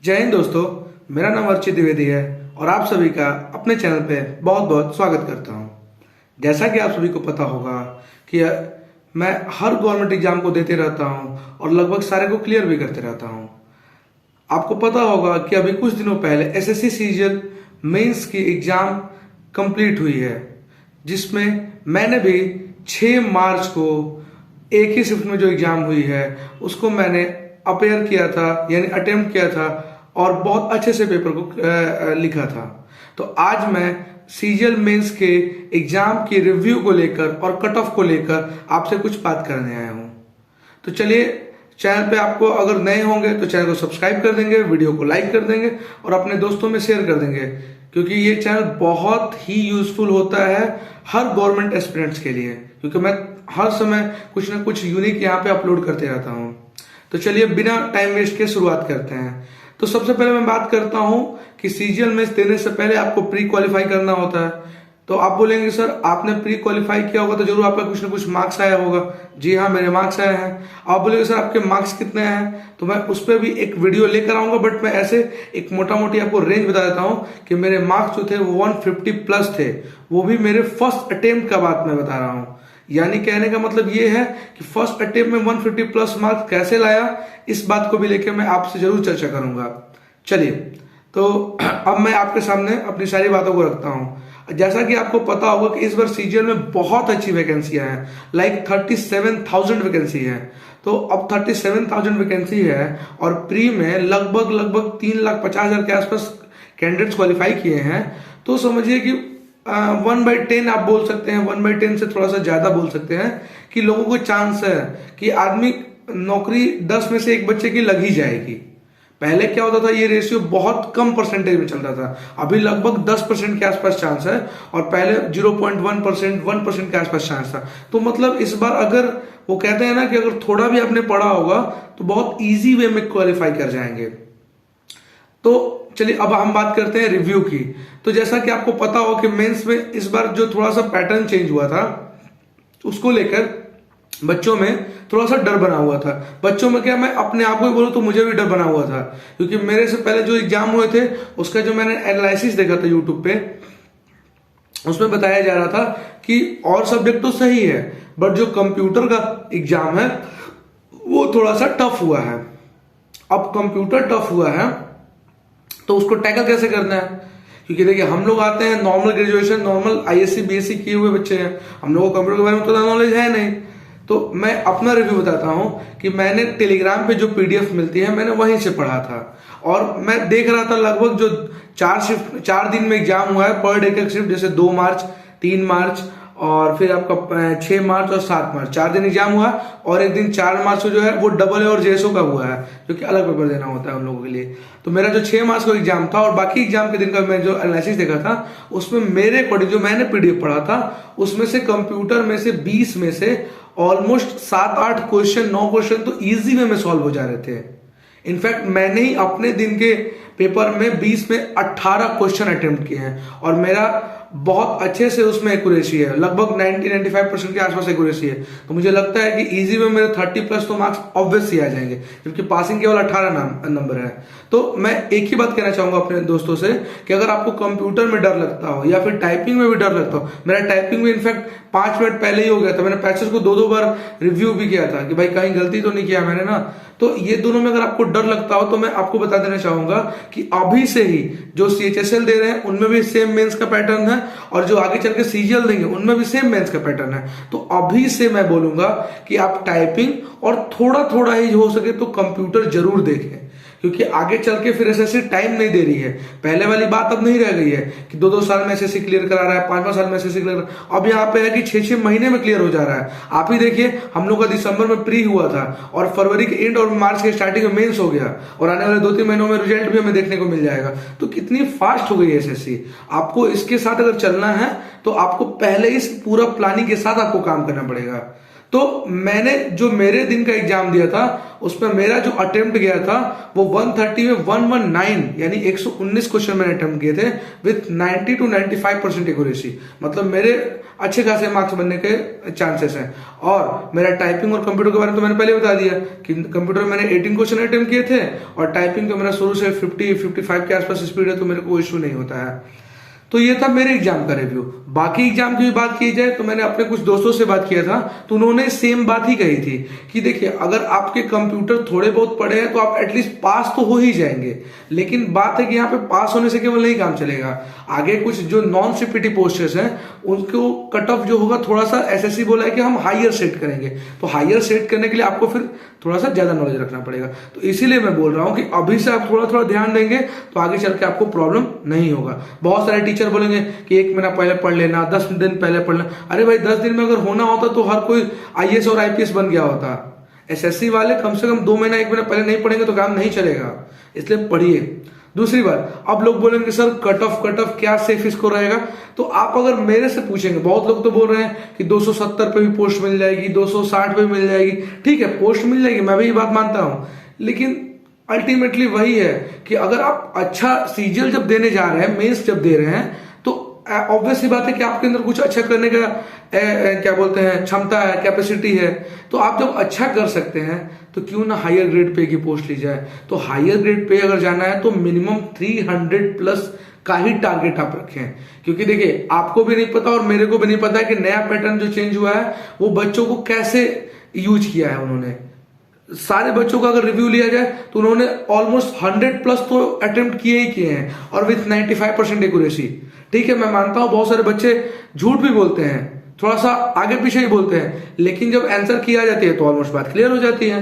जय हिंद दोस्तों। मेरा नाम अर्चित द्विवेदी है और आप सभी का अपने चैनल पे बहुत बहुत स्वागत करता हूं। जैसा कि आप सभी को पता होगा कि मैं हर गवर्नमेंट एग्जाम को देते रहता हूं और लगभग सारे को क्लियर भी करते रहता हूं। आपको पता होगा कि अभी कुछ दिनों पहले एसएससी सीजीएल मेंस की एग्जाम कंप्लीट हुई है, जिसमें मैंने भी 6 मार्च को एक ही शिफ्ट में जो एग्जाम हुई है उसको मैंने अपेयर किया था, यानी अटेम्प्ट किया था और बहुत अच्छे से पेपर को लिखा था। तो आज मैं सीजीएल मेंस के एग्जाम की रिव्यू को लेकर और कट ऑफ को लेकर आपसे कुछ बात करने आया हूं। तो चलिए, चैनल पे आपको अगर नए होंगे तो चैनल को सब्सक्राइब कर देंगे, वीडियो को लाइक कर देंगे और अपने दोस्तों में शेयर कर देंगे, क्योंकि ये चैनल बहुत ही यूजफुल होता है हर गवर्नमेंट एस्पिरेंट्स के लिए, क्योंकि मैं हर समय कुछ ना कुछ यूनिक यहाँ पे अपलोड करते रहता हूँ। तो चलिए बिना टाइम वेस्ट के शुरुआत करते हैं। तो सबसे पहले मैं बात करता हूं कि सीजीएल मेंस देने से पहले आपको प्री क्वालिफाई करना होता है। तो आप बोलेंगे सर आपने प्री क्वालिफाई किया होगा तो जरूर आपका कुछ ना कुछ मार्क्स आया होगा। जी हाँ, मेरे मार्क्स आए हैं। आप बोलेंगे सर आपके मार्क्स कितने हैं, तो मैं उस पर भी एक वीडियो लेकर आऊंगा, बट मैं ऐसे एक मोटा मोटी आपको रेंज बता देता हूं कि मेरे मार्क्स जो थे वो 150 प्लस थे, वो भी मेरे फर्स्ट अटेम्प्ट का बात मैं बता रहा हूं। यानी कहने का मतलब ये है कि फर्स्ट अटेम्प्ट में 150 प्लस मार्क्स कैसे लाया, इस बात को भी लेकर मैं आपसे जरूर चर्चा करूंगा। चलिए, तो अब मैं आपके सामने अपनी सारी बातों को रखता हूं। जैसा कि आपको पता होगा कि इस बार सीजीएल में बहुत अच्छी वैकेंसियां हैं, लाइक 37,000 वैकेंसी है। तो अब 37,000 वैकेंसी है और प्री में लगभग 3,50,000 के आसपास कैंडिडेट्स क्वालिफाई किए हैं। तो समझिए कि 1/10 आप बोल सकते हैं, 1/10 से थोड़ा सा ज्यादा बोल सकते हैं कि लोगों को चांस है कि आदमी नौकरी 10 में से एक बच्चे की लग ही जाएगी। पहले क्या होता था, ये रेशियो बहुत कम परसेंटेज में चलता था, अभी लगभग 10% के आसपास चांस है और पहले 0.1%, 1% के आसपास चांस था। तो मतलब इस बार अगर वो कहते हैं ना कि अगर थोड़ा भी आपने पढ़ा होगा तो बहुत इजी वे में क्वालिफाई कर जाएंगे। तो चलिए अब हम बात करते हैं रिव्यू की। तो जैसा कि आपको पता हो कि मेंस में इस बार जो थोड़ा सा पैटर्न चेंज हुआ था, उसको लेकर बच्चों में थोड़ा सा डर बना हुआ था। बच्चों में क्या, मैं अपने आप को ही बोलूं तो मुझे भी डर बना हुआ था, क्योंकि मेरे से पहले जो एग्जाम हुए थे उसका जो मैंने एनालिसिस देखा था यूट्यूब पे, उसमें बताया जा रहा था कि और सब्जेक्ट तो सही है, बट जो कंप्यूटर का एग्जाम है वो थोड़ा सा टफ हुआ है। अब कंप्यूटर टफ हुआ है तो उसको टैकल कैसे करना है, क्योंकि देखिए हम लोग आते हैं normal graduation, normal ISC BSc किए हुए बच्चे हैं, हम लोगों को कंप्यूटर के बारे में उतना नॉलेज है नहीं। तो मैं अपना रिव्यू बताता हूं कि मैंने टेलीग्राम पे जो पीडीएफ मिलती है मैंने वहीं से पढ़ा था और मैं देख रहा था लगभग जो 4 दिन में एग्जाम हुआ है पर डे का शिफ्ट, जैसे 2 मार्च, 3 मार्च और फिर आपका 6 मार्च और 7 मार्च, 4 दिन एग्जाम हुआ और एक दिन 4 मार्च को जो है वो डबल ए और जेएसओ का हुआ है, जो कि अलग पेपर देना होता है उन लोगों के लिए। तो मेरा जो 6 मार्च को एग्जाम था और बाकी एग्जाम के दिन का मैं जो एनालिसिस देखा था, उसमें मेरे अकॉर्डिंग जो मैंने पीडीएफ पढ़ा था उसमें से कंप्यूटर में से 20 में से ऑलमोस्ट 7-8 क्वेश्चन, 9 क्वेश्चन तो इजी वे में सॉल्व हो जा रहे थे। इनफैक्ट मैंने ही अपने दिन के पेपर में 20 में 18 क्वेश्चन अटेम्प्ट किए हैं और मेरा बहुत अच्छे से उसमें एक्यूरेसी है, लगभग 90-95% के आसपास एक्यूरेसी है। तो मुझे लगता है कि इजी में मेरे 30 प्लस तो मार्क्स ऑब्वियसली आ जाएंगे, क्योंकि पासिंग केवल 18 नंबर है। तो मैं एक ही बात कहना चाहूंगा अपने दोस्तों से कि अगर आपको कंप्यूटर में डर लगता हो या फिर टाइपिंग में भी डर लगता हो, मेरा टाइपिंग में इनफैक्ट 5 मिनट पहले ही हो गया था, मैंने पैसेज को 2-2 बार रिव्यू भी किया था कि भाई कहीं गलती तो नहीं किया मैंने ना। तो ये दोनों में अगर आपको डर लगता हो तो मैं आपको बता देना चाहूंगा कि अभी से ही जो सीएचएसएल दे रहे हैं उनमें भी सेम मेंस का पैटर्न है और जो आगे चल के सीजीएल देंगे उनमें भी सेम मेंस का पैटर्न है। तो अभी से मैं बोलूंगा कि आप टाइपिंग और थोड़ा थोड़ा ही हो सके तो कंप्यूटर जरूर देखें, क्योंकि आगे चल के फिर एसएससी टाइम नहीं दे रही है। पहले वाली बात अब नहीं रह गई है कि 2-2 साल में एसएससी क्लियर करा रहा है, 5-5 साल में एसएससी क्लियर, अब यहाँ पे है कि 6-6 महीने में क्लियर हो जा रहा है। आप ही देखिए, हम लोग का दिसंबर में प्री हुआ था और फरवरी के एंड और मार्च के स्टार्टिंग में मेंस हो गया और आने वाले 2-3 महीनों में रिजल्ट भी हमें देखने को मिल जाएगा। तो कितनी फास्ट हो गई है एसएससी। आपको इसके साथ अगर चलना है तो आपको पहले इस पूरा प्लानिंग के साथ आपको काम करना पड़ेगा। तो मैंने जो मेरे दिन का एग्जाम दिया था उसमें मेरा जो अटेम्प्ट गया था वो 130 में 119 यानी 119 क्वेश्चन मैंने अटेम्प्ट किए थे विथ 90 to 95% एक्यूरेसी। मतलब मेरे अच्छे खासे मार्क्स बनने के चांसेस हैं। और मेरा टाइपिंग और कंप्यूटर के बारे में तो मैंने पहले बता दिया कि कंप्यूटर में मैंने 18 क्वेश्चन अटेम्प्ट किए थे और टाइपिंग तो मेरा शुरू से 50-55 के आसपास स्पीड है, तो मेरे को कोई इशू नहीं होता है। तो ये था मेरे एग्जाम का रिव्यू। बाकी एग्जाम की भी बात की जाए तो मैंने अपने कुछ दोस्तों से बात किया था, तो उन्होंने सेम बात ही कही थी कि देखिए अगर आपके कंप्यूटर थोड़े बहुत पढ़े हैं तो आप एटलीस्ट पास तो हो ही जाएंगे। लेकिन बात है कि यहाँ पे पास होने से केवल नहीं काम चलेगा, आगे कुछ जो नॉन सीपीटी पोस्टर्स हैं उनको कट ऑफ जो होगा थोड़ा सा एसएससी बोला है कि हम हायर सेट करेंगे, तो हायर सेट करने के लिए आपको फिर थोड़ा सा ज्यादा नॉलेज रखना पड़ेगा। तो इसीलिए मैं बोल रहा हूँ कि अभी से आप थोड़ा थोड़ा ध्यान देंगे तो आगे चल के आपको प्रॉब्लम नहीं होगा। बहुत सारे टीचर बोलेंगे कि 1 महीना पहले पढ़ लेना, 10 दिन पहले पढ़ लेना। अरे भाई 10 दिन में अगर होना होता तो हर कोई आईएएस और आईपीएस बन गया होता। एसएससी वाले कम से कम 2 महीना 1 महीना पहले नहीं पढ़ेंगे तो काम नहीं चलेगा, इसलिए पढ़िए। दूसरी बात, अब लोग बोलेंगे सर कट ऑफ क्या सेफ इसको रहेगा, तो आप अगर मेरे से पूछेंगे, बहुत लोग तो बोल रहे हैं कि 270 पे भी पोस्ट मिल जाएगी, 260 पे भी मिल जाएगी। ठीक है, पोस्ट मिल जाएगी, मैं भी ये बात मानता हूं, लेकिन अल्टीमेटली वही है कि अगर आप अच्छा सीजीएल जब देने जा रहे हैं, मेंस जब दे रहे हैं, तो ऑब्वियस सी बात है कि आपके अंदर कुछ अच्छा करने का क्या बोलते हैं क्षमता है, कैपेसिटी है। तो आप जब अच्छा कर सकते हैं तो क्यों ना हायर ग्रेड पे की पोस्ट ली जाए। तो हायर ग्रेड पे अगर जाना है तो मिनिमम 300 प्लस का ही टारगेट आप रखें, क्योंकि देखिए आपको भी नहीं पता और मेरे को भी नहीं पता है कि नया पैटर्न जो चेंज हुआ है वो बच्चों को कैसे यूज किया है उन्होंने। सारे बच्चों का अगर रिव्यू लिया जाए तो उन्होंने ऑलमोस्ट 100 प्लस तो अटेम्प्ट किए ही किए हैं और विथ 95% एक्यूरेसी। ठीक है, मैं मानता हूं बहुत सारे बच्चे झूठ भी बोलते हैं, थोड़ा सा आगे पीछे ही बोलते हैं, लेकिन जब आंसर किया जाती है तो ऑलमोस्ट बात क्लियर हो जाती है।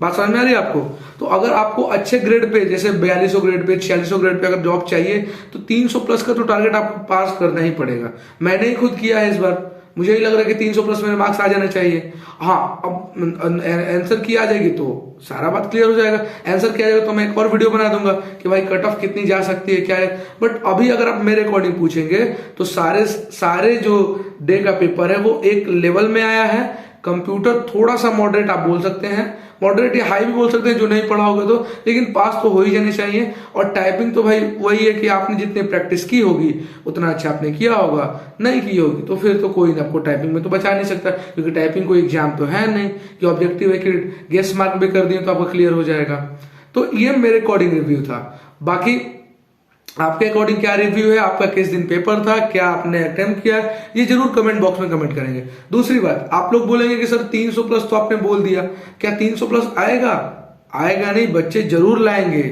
बात समझ में आ रही है आपको? तो अगर आपको अच्छे ग्रेड पे जैसे 4200 ग्रेड पे 4600 ग्रेड पे अगर जॉब चाहिए तो 300 प्लस का तो टारगेट आपको पास करना ही पड़ेगा। मैंने ही खुद किया है इस बार, मुझे ही लग रहा है कि 300 प्लस मेरे मार्क्स आ जाने चाहिए। हाँ, अब आंसर की आ जाएगी तो सारा बात क्लियर हो जाएगा। आंसर किया जाएगा तो मैं एक और वीडियो बना दूंगा कि भाई कट ऑफ कितनी जा सकती है, क्या है। बट अभी अगर आप मेरे अकॉर्डिंग पूछेंगे तो सारे जो डे का पेपर है वो एक लेवल में आया है। कंप्यूटर थोड़ा सा मॉडरेट आप बोल सकते हैं, मॉडरेट या हाई भी बोल सकते हैं जो नहीं पढ़ा होगा तो, लेकिन पास तो हो ही जानी चाहिए। और टाइपिंग तो भाई वही है कि आपने जितने प्रैक्टिस की होगी उतना अच्छा आपने किया होगा, नहीं की होगी तो फिर तो कोई आपको टाइपिंग में तो बचा नहीं सकता, क्योंकि टाइपिंग कोई एग्जाम तो है नहीं कि ऑब्जेक्टिव है कि गेस मार्क भी कर दिए तो आपका क्लियर हो जाएगा। तो ये मेरे अकॉर्डिंग रिव्यू था। बाकी आपके अकॉर्डिंग क्या रिव्यू है, आपका किस दिन पेपर था, क्या आपने अटेम्प्ट किया, ये जरूर कमेंट बॉक्स में कमेंट करेंगे। दूसरी बात, आप लोग बोलेंगे कि सर 300 प्लस तो आपने बोल दिया, क्या 300 प्लस आएगा? आएगा नहीं, बच्चे जरूर लाएंगे,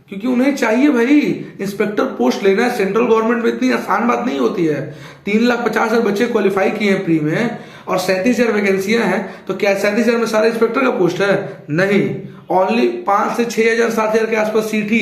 क्योंकि उन्हें चाहिए भाई इंस्पेक्टर पोस्ट लेना है। सेंट्रल गवर्नमेंट में इतनी आसान बात नहीं होती है। 3,50,000 बच्चे क्वालिफाई किए हैं प्री में और 37,000 वैकेंसियां हैं, तो क्या 37,000 में सारे इंस्पेक्टर का पोस्ट है? नहीं, ओनली 5 से 6,000 7,000 के आसपास सीट ही है।